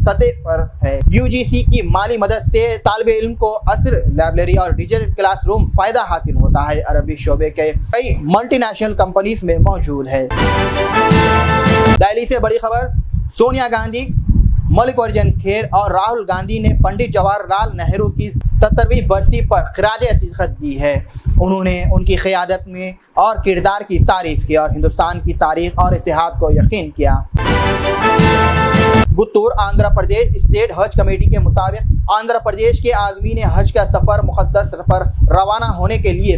सतह पर है। यूजीसी की माली मदद से तालिब इल्म को असर लाइब्रेरी और डिजिटल क्लासरूम फायदा हासिल होता है। अरबी शोबे के कई मल्टीनेशनल कंपनीज में मौजूद है। दिल्ली से बड़ी खबर, सोनिया गांधी, मलिक अर्जुन खेर और राहुल गांधी ने पंडित जवाहरलाल नेहरू की 70वीं बरसी पर खिराज अकीदत दी है। उन्होंने उनकी क़यादत में और किरदार की तारीफ की और हिंदुस्तान की तारीख और इत्तेहाद को यकीन किया। गुत्तूर आंध्र प्रदेश स्टेट हज कमेटी के मुताबिक आंध्र प्रदेश के आज़मीन हज का सफ़र मुक़द्दस पर रवाना होने के लिए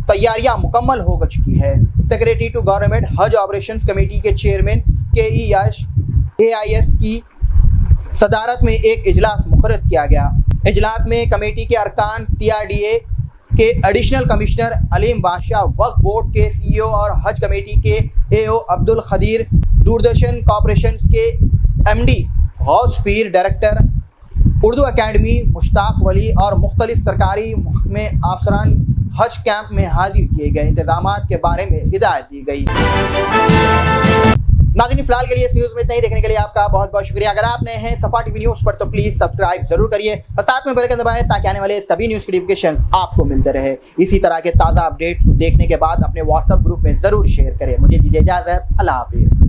तैयारियां मुकम्मल हो चुकी है। सेक्रेटरी टू गवर्नमेंट हज ऑपरेशंस कमेटी के चेयरमैन KEAIS की सदारत में एक इजलास मुकर्रर किया गया। इजलास में कमेटी के अरकान, CRDA के एडिशनल कमिश्नर अलीम बादशाह, वक्फ बोर्ड के CEO और हज कमेटी के AO अब्दुल खदीर, दूरदर्शन कॉरपोरेशन के MD गौस पीर, डायरेक्टर उर्दू अकेडमी मुश्ताक वली और मुख्तलिफ सरकारी महकमे अफसरान हज कैंप में हाजिर किए गए। इंतजामात के बारे में हिदायत दी गई। नाज़रीन, फिलहाल के लिए इस न्यूज़ में इतना ही। देखने के लिए आपका बहुत बहुत शुक्रिया। अगर आप नए हैं सफ़ा टीवी न्यूज़ पर तो प्लीज़ सब्सक्राइब जरूर करिए और साथ में बेल आइकन दबाएं ताकि आने वाले सभी न्यूज़ की नोटिफिकेशंस आपको मिलते रहे। इसी तरह के ताज़ा अपडेट्स को देखने के बाद अपने व्हाट्सएप ग्रुप में ज़रूर शेयर करें। मुझे दीजिए इजाज़त। अल्लाह हाफिज़।